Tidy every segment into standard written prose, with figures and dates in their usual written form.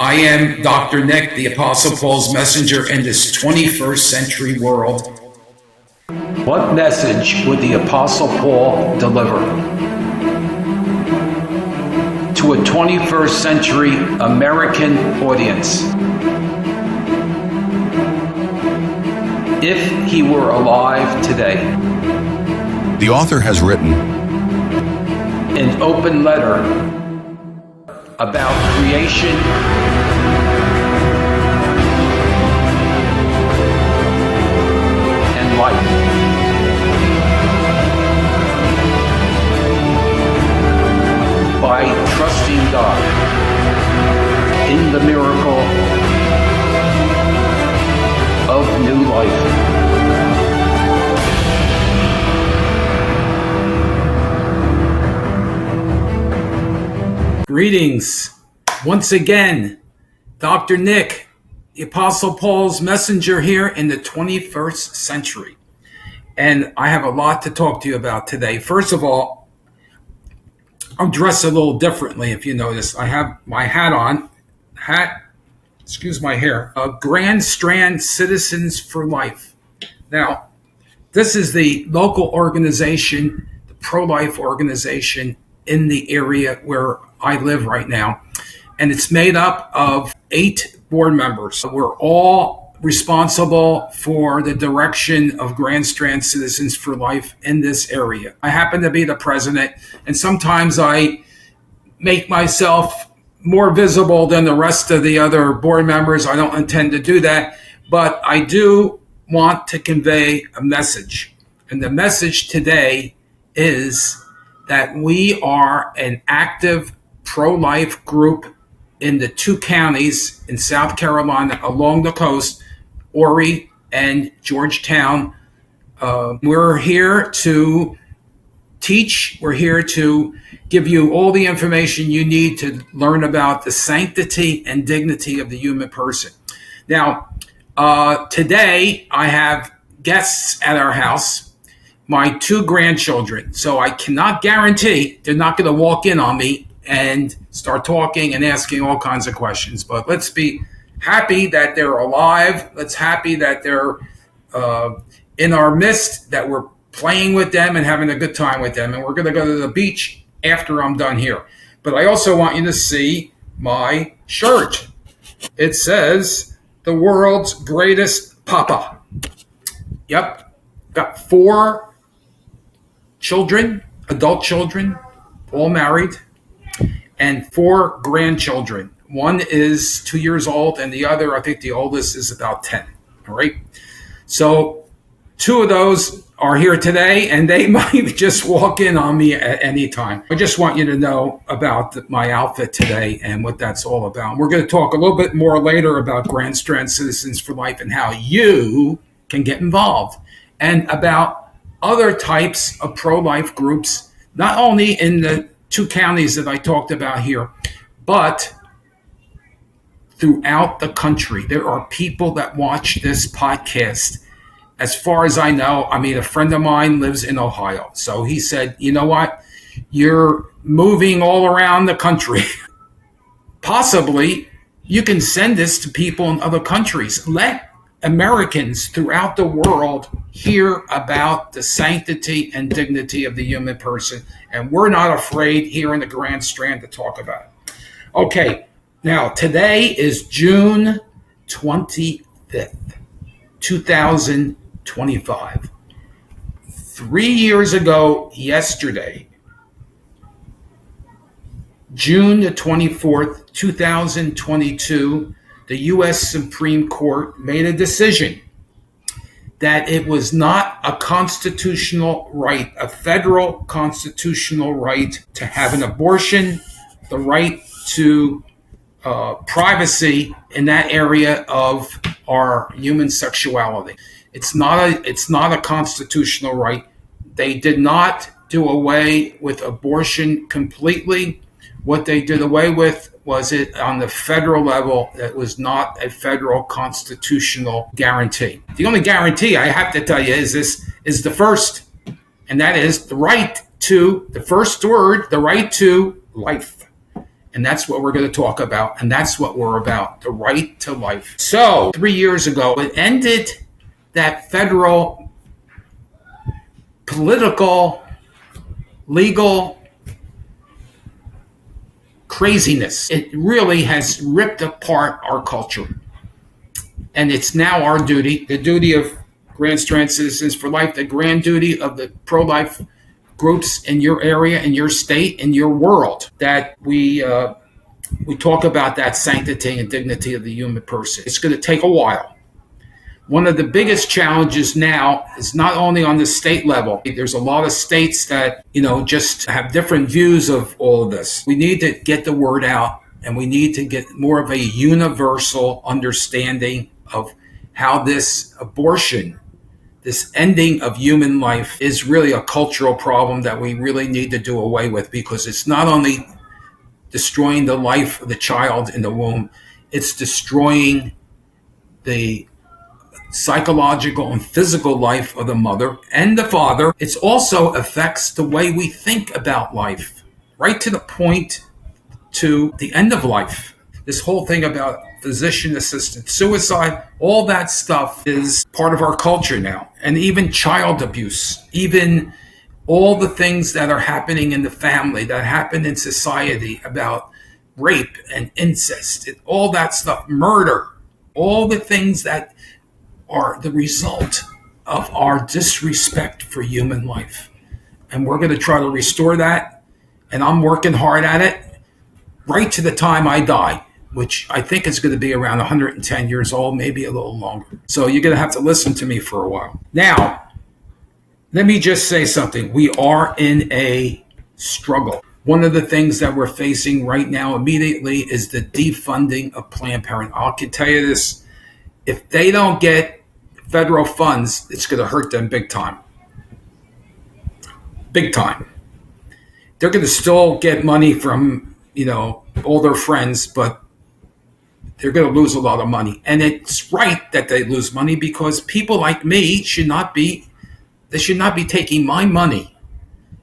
I am Dr. Nick, the Apostle Paul's messenger in this 21st century world. What message would the Apostle Paul deliver to a 21st century American audience if he were alive today? The author has written an open letter about creation and life. By trusting God in the miracle of new life. Greetings. Once again, Dr. Nick, the Apostle Paul's messenger here in the 21st century. And I have a lot to talk to you about today. First of all, I'm dressed a little differently, if you notice. I have my hat on. Excuse my hair. Grand Strand Citizens for Life. Now, this is the local organization, the pro-life organization in the area where I live right now. And it's made up of 8 board members. We're all responsible for the direction of Grand Strand Citizens for Life in this area. I happen to be the president, and sometimes I make myself more visible than the rest of the other board members. I don't intend to do that, but I do want to convey a message. And the message today is that we are an active pro-life group in the 2 counties in South Carolina along the coast, Horry and Georgetown. We're here to teach. We're here to give you all the information you need to learn about the sanctity and dignity of the human person. Now, today I have guests at our house, my 2 grandchildren. So I cannot guarantee they're not going to walk in on me and start talking and asking all kinds of questions. But let's be happy that they're alive. Let's happy that they're in our midst, that we're playing with them and having a good time with them. And we're going to go to the beach after I'm done here. But I also want you to see my shirt. It says, the world's greatest papa. Yep. Got 4 children, adult children, all married, and 4 grandchildren. One is 2 years old, and the other, I think the oldest, is about 10. All right. So 2 of those are here today, and they might just walk in on me at any time. I just want you to know about my outfit today and what that's all about. We're going to talk a little bit more later about Grand Strand Citizens for Life and how you can get involved, and about other types of pro-life groups, not only in the 2 counties that I talked about here, but throughout the country. There are people that watch this podcast. As far as I know, a friend of mine lives in Ohio. So he said, you know what? You're moving all around the country. Possibly you can send this to people in other countries. Let Americans throughout the world hear about the sanctity and dignity of the human person. And we're not afraid here in the Grand Strand to talk about it. Okay, now today is June 25th, 2025. 3 years ago yesterday, June the 24th, 2022, the U.S. Supreme Court made a decision that it was not a constitutional right, a federal constitutional right to have an abortion, the right to privacy in that area of our human sexuality. It's not a constitutional right. They did not do away with abortion completely. What they did away with was it on the federal level. That was not a federal constitutional guarantee. The only guarantee I have to tell you is the first, and that is the right to, the first word, the right to life. And that's what we're going to talk about. And that's what we're about, the right to life. So 3 years ago, it ended that federal political, legal craziness. It really has ripped apart our culture. And it's now our duty, the duty of Grand Strand Citizens for Life, the grand duty of the pro-life groups in your area, in your state, in your world, that we talk about that sanctity and dignity of the human person. It's going to take a while. One of the biggest challenges now is not only on the state level. There's a lot of states that, just have different views of all of this. We need to get the word out, and we need to get more of a universal understanding of how this abortion, this ending of human life, is really a cultural problem that we really need to do away with, because it's not only destroying the life of the child in the womb, it's destroying the psychological and physical life of the mother and the father. It also affects the way we think about life, right to the point to the end of life. This whole thing about physician-assisted suicide, all that stuff is part of our culture now. And even child abuse, even all the things that are happening in the family, that happen in society about rape and incest, all that stuff, murder, all the things that are the result of our disrespect for human life. And we're going to try to restore that. And I'm working hard at it right to the time I die, which I think is going to be around 110 years old, maybe a little longer. So you're going to have to listen to me for a while. Now, let me just say something. We are in a struggle. One of the things that we're facing right now immediately is the defunding of Planned Parenthood. I can tell you this, if they don't get federal funds, it's going to hurt them big time. Big time. They're going to still get money from, all their friends, but they're going to lose a lot of money. And it's right that they lose money, because people like me should not be taking my money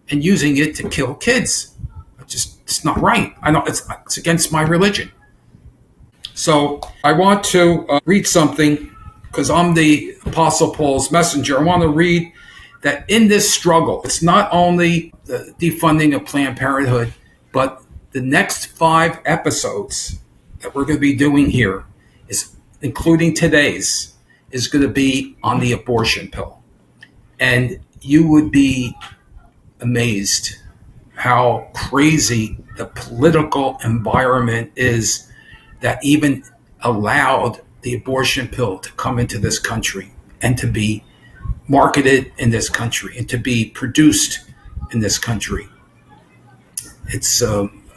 and using it to kill kids. It's not right. I know it's against my religion. So I want to read something, because I'm the Apostle Paul's messenger. I want to read that in this struggle, it's not only the defunding of Planned Parenthood, but the next 5 episodes that we're going to be doing here, is including today's, is going to be on the abortion pill. And you would be amazed how crazy the political environment is that even allowed the abortion pill to come into this country and to be marketed in this country and to be produced in this country.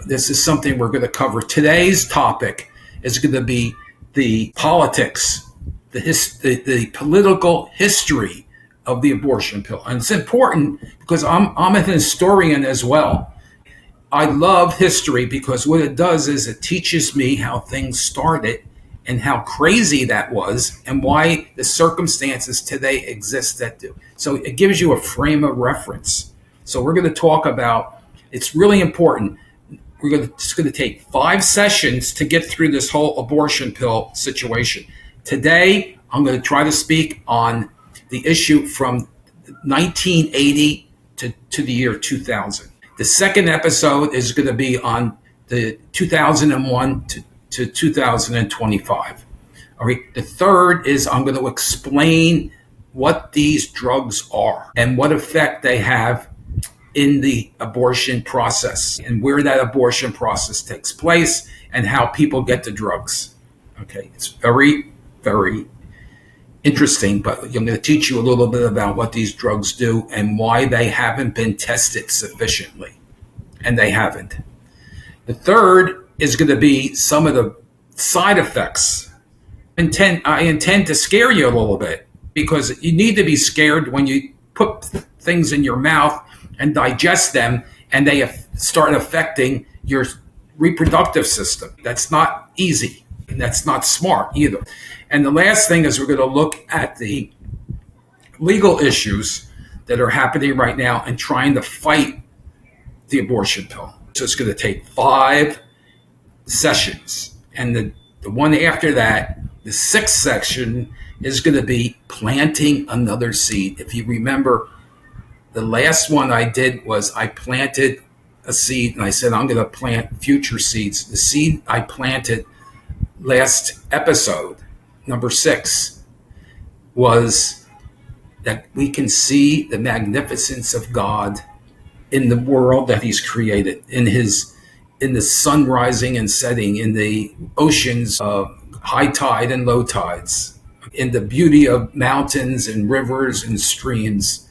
This is something we're going to cover. Today's topic is going to be the politics, the political history of the abortion pill. And it's important because I'm a historian as well. I love history because what it does is it teaches me how things started and how crazy that was and why the circumstances today exist that do. So it gives you a frame of reference. So we're going to talk about, it's really important. It's going to take 5 sessions to get through this whole abortion pill situation. Today, I'm going to try to speak on the issue from 1980 to the year 2000. The second episode is going to be on the 2001 to 2025. All right. The third is I'm going to explain what these drugs are and what effect they have in the abortion process and where that abortion process takes place and how people get the drugs. Okay. It's very, very interesting, but I'm going to teach you a little bit about what these drugs do and why they haven't been tested sufficiently. And they haven't. The third is going to be some of the side effects. I intend to scare you a little bit because you need to be scared when you put things in your mouth and digest them and they start affecting your reproductive system. That's not easy and that's not smart either. And the last thing is we're going to look at the legal issues that are happening right now and trying to fight the abortion pill. So it's going to take 5 sessions. And the one after that, the sixth section, is going to be planting another seed. If you remember, the last one I did was I planted a seed and I said, I'm going to plant future seeds. The seed I planted last episode, number 6, was that we can see the magnificence of God in the world that he's created, in the sun rising and setting, in the oceans of high tide and low tides, in the beauty of mountains and rivers and streams,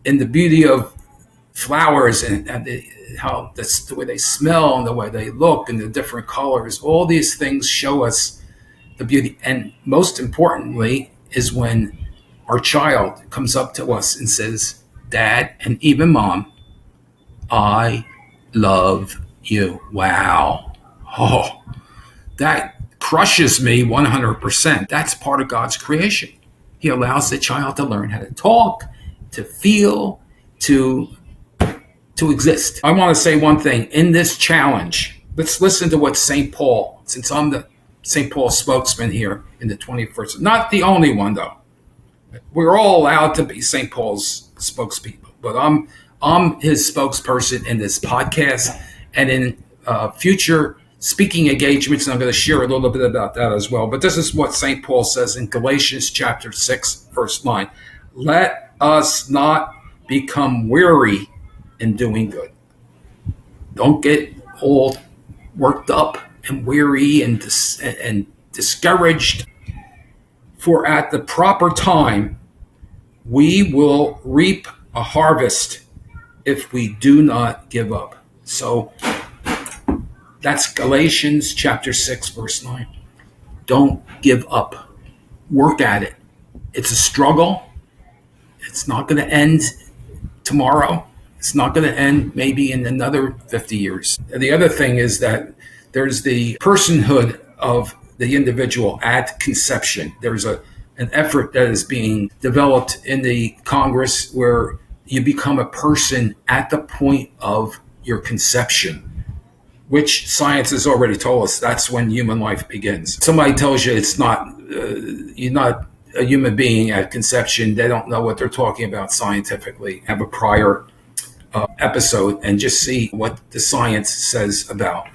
in the beauty of flowers and how the way they smell and the way they look and the different colors. All these things show us the beauty. And most importantly is when our child comes up to us and says, Dad, and even Mom, I love you. Wow. Oh, that crushes me 100%. That's part of God's creation. He allows the child to learn how to talk, to feel, to exist. I want to say one thing. In this challenge, let's listen to what St. Paul, since I'm the St. Paul spokesman here in the 21st, not the only one though. We're all allowed to be St. Paul's spokespeople, but I'm his spokesperson in this podcast and in future speaking engagements, and I'm going to share a little bit about that as well. But this is what St. Paul says in Galatians chapter 6, verse 9. Let us not become weary in doing good. Don't get all worked up and weary and discouraged. For at the proper time, we will reap a harvest if we do not give up. So that's Galatians chapter 6, verse 9. Don't give up. Work at it. It's a struggle. It's not going to end tomorrow. It's not going to end maybe in another 50 years. And the other thing is that there's the personhood of the individual at conception. There's an effort that is being developed in the Congress where you become a person at the point of your conception, which science has already told us that's when human life begins. Somebody tells you it's not, you're not a human being at conception. They don't know what they're talking about scientifically. Have a prior episode and just see what the science says about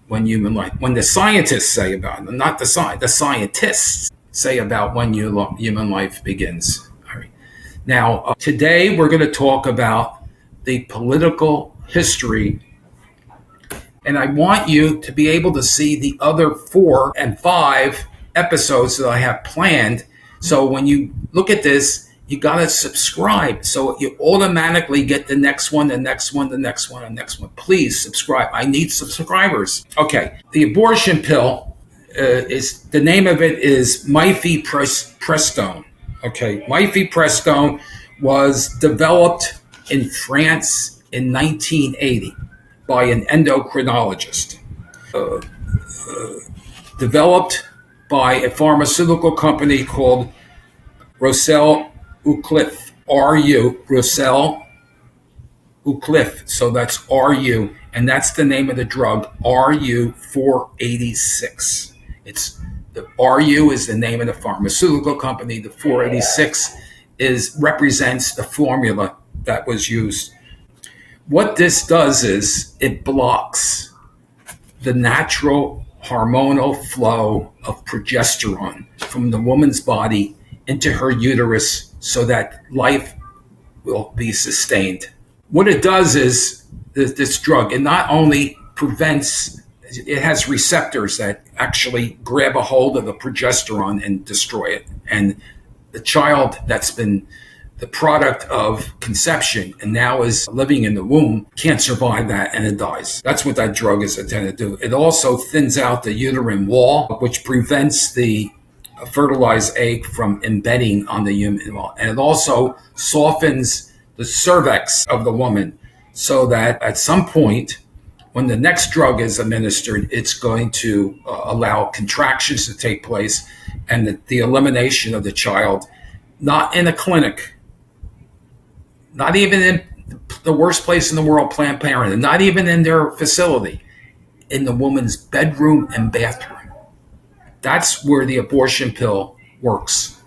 when human life, when the scientists say about it, not the scientists say about when human life begins. All right. Now, today we're going to talk about the political history, and I want you to be able to see the other 4 and 5 episodes that I have planned. So when you look at this, you got to subscribe so you automatically get the next one, the next one, the next one, the next one. Please subscribe. I need subscribers. Okay. The abortion pill is, the name of it is mifepristone. Okay. Mifepristone was developed in France in 1980 by an endocrinologist. Developed by a pharmaceutical company called Roussel Ucliffe, Roussel Ucliffe. So that's RU, and that's the name of the drug, RU 486. It's the RU is the name of the pharmaceutical company. The 486 represents the formula that was used. What this does is it blocks the natural hormonal flow of progesterone from the woman's body into her uterus so that life will be sustained. What it does is this drug, it not only prevents, it has receptors that actually grab a hold of the progesterone and destroy it. And the child that's been the product of conception and now is living in the womb can't survive that and it dies. That's what that drug is intended to do. It also thins out the uterine wall, which prevents the fertilized egg from embedding on the human wall. And it also softens the cervix of the woman so that at some point, when the next drug is administered, it's going to allow contractions to take place and the elimination of the child, not in a clinic, not even in the worst place in the world, Planned Parenthood, not even in their facility, in the woman's bedroom and bathroom. That's where the abortion pill works.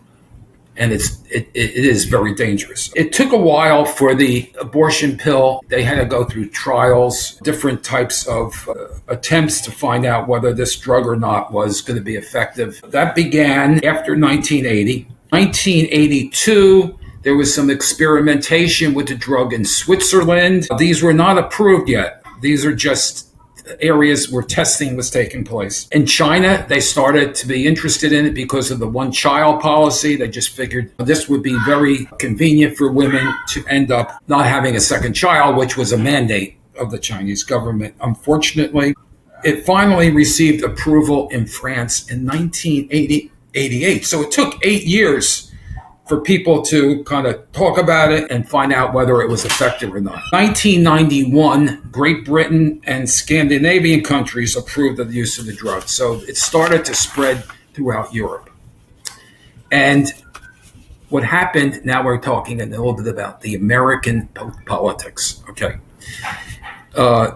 And it is very dangerous. It took a while for the abortion pill. They had to go through trials, different types of attempts to find out whether this drug or not was going to be effective. That began after 1980. 1982, there was some experimentation with the drug in Switzerland. These were not approved yet. These are just areas where testing was taking place. In China, they started to be interested in it because of the one-child policy. They just figured this would be very convenient for women to end up not having a second child, which was a mandate of the Chinese government. Unfortunately, it finally received approval in France in 1988. So it took 8 years for people to kind of talk about it and find out whether it was effective or not. 1991, Great Britain and Scandinavian countries approved of the use of the drug. So it started to spread throughout Europe. And what happened, now we're talking a little bit about the American politics. Okay.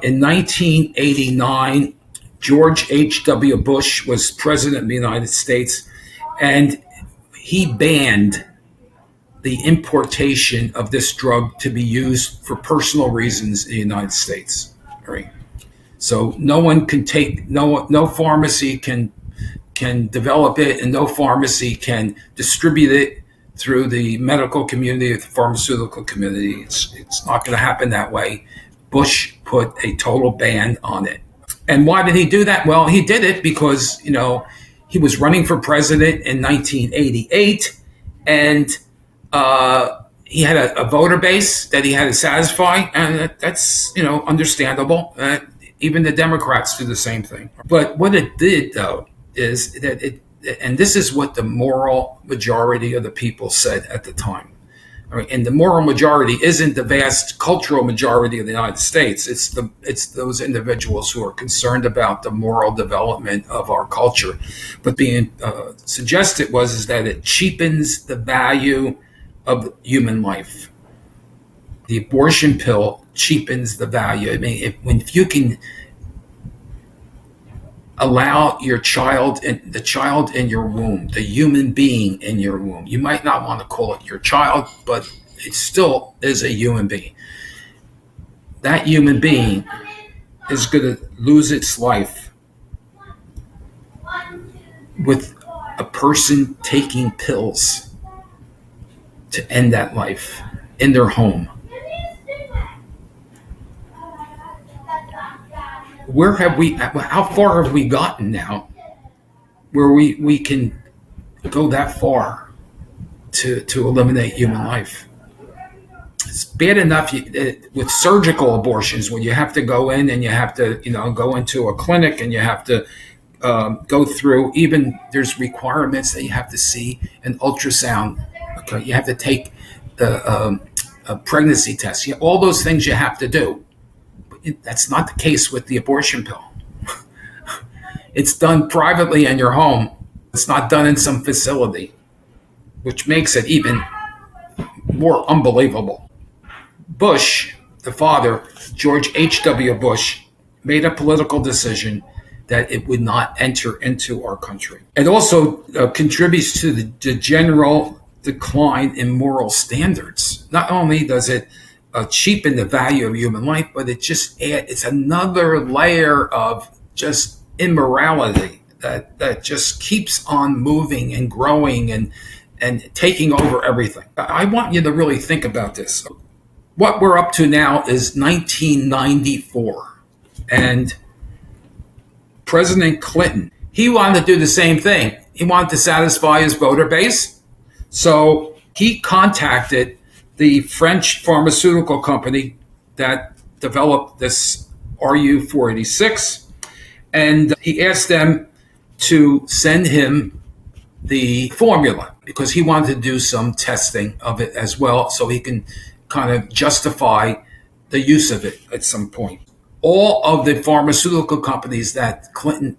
In 1989, George H.W. Bush was president of the United States, and he banned the importation of this drug to be used for personal reasons in the United States. Right? So no one can take, no pharmacy can develop it, and no pharmacy can distribute it through the medical community or the pharmaceutical community. It's not going to happen that way. Bush put a total ban on it. And why did he do that? Well, he did it because, he was running for president in 1988, and he had a voter base that he had to satisfy, and that's understandable. Even the Democrats do the same thing. But what it did, though, is that and this is what the moral majority of the people said at the time. All right, and the moral majority isn't the vast cultural majority of the United States. It's those individuals who are concerned about the moral development of our culture. But being suggested is that it cheapens the value of human life. The abortion pill cheapens the value. I mean, if you can allow your child, the child in your womb, the human being in your womb, you might not want to call it your child, but it still is a human being. That human being is going to lose its life with a person taking pills to end that life in their home. How far have we gotten now where we can go that far to eliminate human life? It's bad enough with surgical abortions, when you have to go in and you have to go into a clinic and you have to go through, even there's requirements that you have to see an ultrasound. Okay, you have to take the a pregnancy test. All those things you have to do. That's not the case with the abortion pill. It's done privately in your home. It's not done in some facility, which makes it even more unbelievable. Bush, the father, George H.W. Bush, made a political decision that it would not enter into our country. It also contributes to the general decline in moral standards. Not only does it cheapen the value of human life, but it's another layer of just immorality that just keeps on moving and growing and taking over everything. I want you to really think about this. What we're up to now is 1994, and President Clinton, he wanted to do the same thing. He wanted to satisfy his voter base, so he contacted the French pharmaceutical company that developed this RU486, and he asked them to send him the formula because he wanted to do some testing of it as well, so he can kind of justify the use of it at some point. All of the pharmaceutical companies that Clinton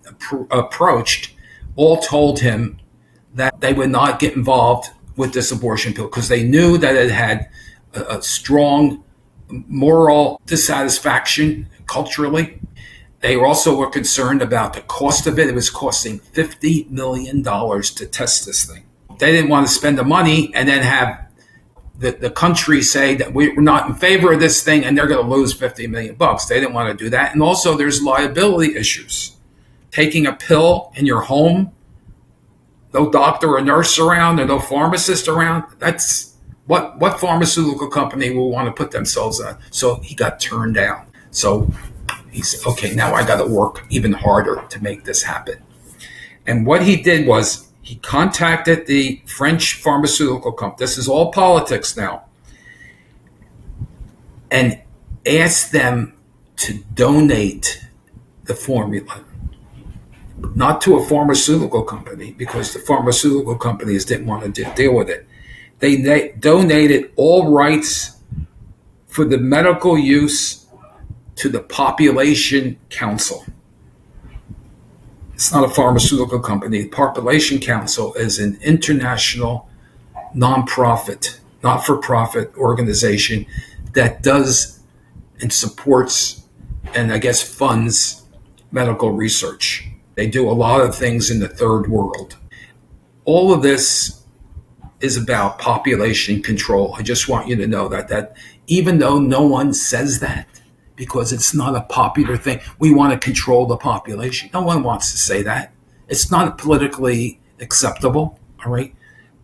approached all told him that they would not get involved with this abortion pill because they knew that it had a strong moral dissatisfaction culturally, They also were concerned about the cost of it. It was costing $50 million to test this thing. They didn't want to spend the money and then have the country say that we're not in favor of this thing and they're going to lose $50 million. They didn't want to do that. And also there's liability issues. Taking a pill in your home, no doctor or nurse around, or no pharmacist around, that's what pharmaceutical company will want to put themselves on? So he got turned down. So he said, okay, now I got to work even harder to make this happen. And what he did was he contacted the French pharmaceutical company. This is all politics now. And asked them to donate the formula, not to a pharmaceutical company, because the pharmaceutical companies didn't want to deal with it. They donated all rights for the medical use to the Population Council. It's not a pharmaceutical company. The Population Council is an international nonprofit, not-for-profit organization that does and supports and I guess funds medical research. They do a lot of things in the third world. All of this is about population control. I just want you to know that even though no one says that, because it's not a popular thing, we want to control the population. No one wants to say that. It's not politically acceptable, all right?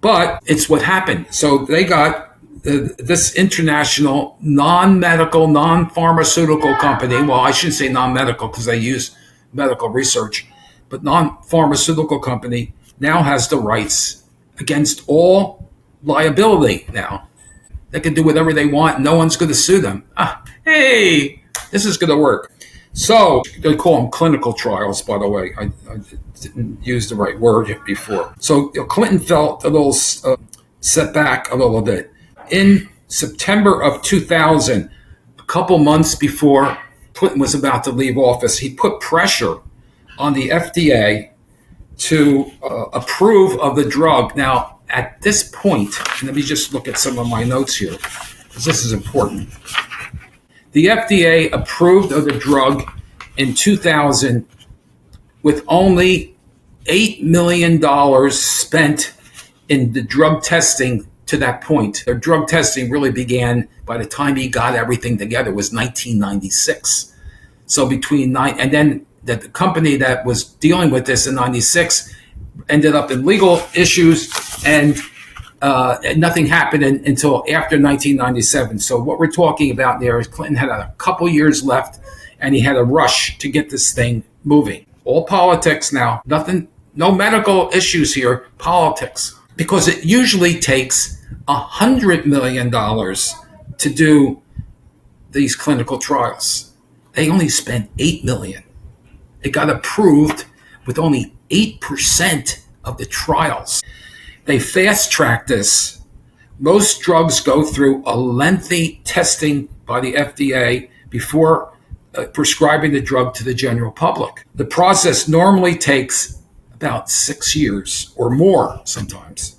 But it's what happened. So they got this international non-medical, non-pharmaceutical company. Well, I shouldn't say non-medical because they use medical research, but non-pharmaceutical company now has the rights against all liability now. They can do whatever they want. No one's going to sue them. Hey, this is going to work. So they call them clinical trials, by the way. I didn't use the right word before. So Clinton felt a little set back a little bit. In September of 2000, a couple months before Clinton was about to leave office, he put pressure on the FDA to approve of the drug. Now, at this point, let me just look at some of my notes here, because this is important. The FDA approved of the drug in 2000 with only $8 million spent in the drug testing to that point. Their drug testing really began by the time he got everything together was 1996. So and then the company that was dealing with this in 96 ended up in legal issues, and nothing happened until after 1997. So what we're talking about there is Clinton had a couple years left, and he had a rush to get this thing moving. All politics now, nothing, no medical issues here, politics. Because it usually takes $100 million to do these clinical trials. They only spent $8 million. It got approved with only 8% of the trials. They fast-tracked this. Most drugs go through a lengthy testing by the FDA before prescribing the drug to the general public. The process normally takes about 6 years or more sometimes.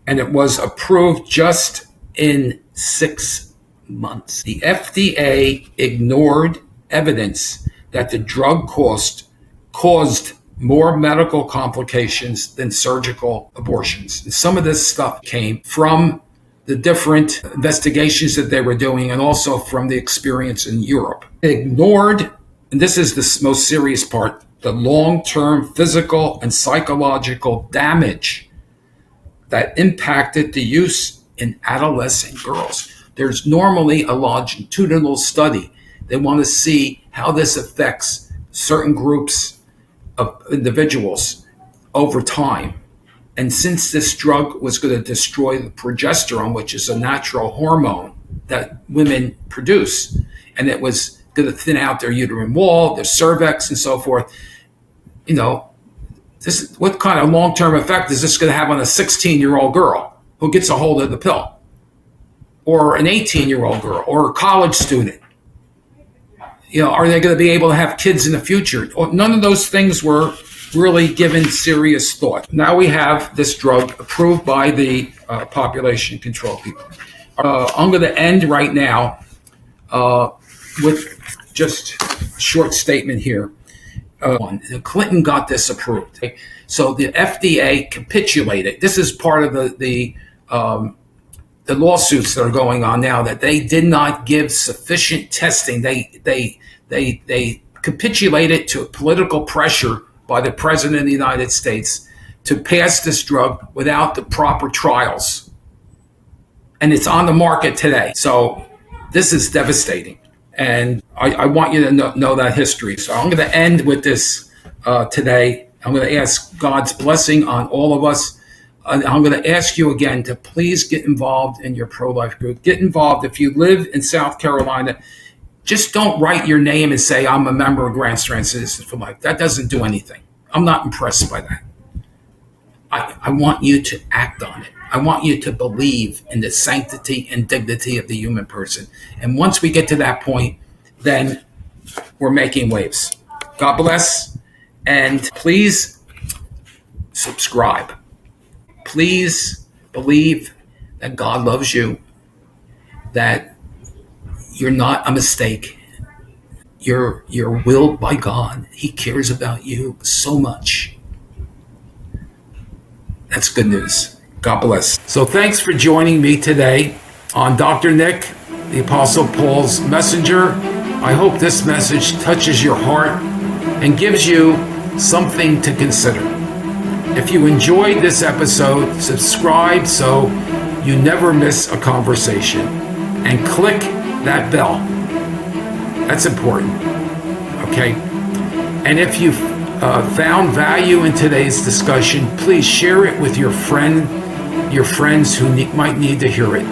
And it was approved just in 6 months. The FDA ignored evidence that the drug caused more medical complications than surgical abortions. And some of this stuff came from the different investigations that they were doing and also from the experience in Europe. They ignored, and this is the most serious part, the long-term physical and psychological damage that impacted the use in adolescent girls. There's normally a longitudinal study. They want to see how this affects certain groups of individuals over time. And since this drug was going to destroy the progesterone, which is a natural hormone that women produce, and it was going to thin out their uterine wall, their cervix, and so forth, what kind of long-term effect is this going to have on a 16-year-old girl who gets a hold of the pill? Or an 18-year-old girl, or a college student? Are they going to be able to have kids in the future? None of those things were really given serious thought. Now we have this drug approved by the population control people. I'm going to end right now with just short statement here. Clinton got this approved. Okay? So the FDA capitulated. This is part of the lawsuits that are going on now, that they did not give sufficient testing. They capitulated to political pressure by the President of the United States to pass this drug without the proper trials. And it's on the market today. So this is devastating. And I want you to know that history. So I'm going to end with this today. I'm going to ask God's blessing on all of us. I'm going to ask you again to please get involved in your pro-life group. Get involved. If you live in South Carolina, just don't write your name and say, I'm a member of Grand Strand Citizens for Life. That doesn't do anything. I'm not impressed by that. I want you to act on it. I want you to believe in the sanctity and dignity of the human person. And once we get to that point, then we're making waves. God bless. And please subscribe. Please believe that God loves you, that you're not a mistake. You're willed by God. He cares about you so much. That's good news. God bless. So thanks for joining me today on Dr. Nick, the Apostle Paul's messenger. I hope this message touches your heart and gives you something to consider. If you enjoyed this episode, subscribe so you never miss a conversation, and click that bell. That's important. Okay? And if you found value in today's discussion, please share it with your friends who might need to hear it.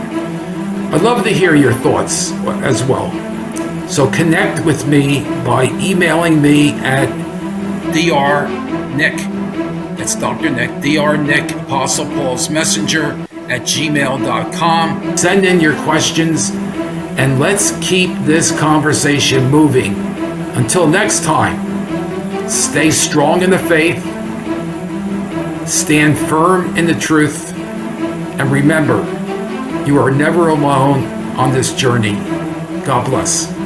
I'd love to hear your thoughts as well. So connect with me by emailing me at drnick, that's Dr. Nick, drnick, Apostle Paul's Messenger @gmail.com. Send in your questions and let's keep this conversation moving. Until next time, stay strong in the faith, stand firm in the truth, and remember, you are never alone on this journey. God bless.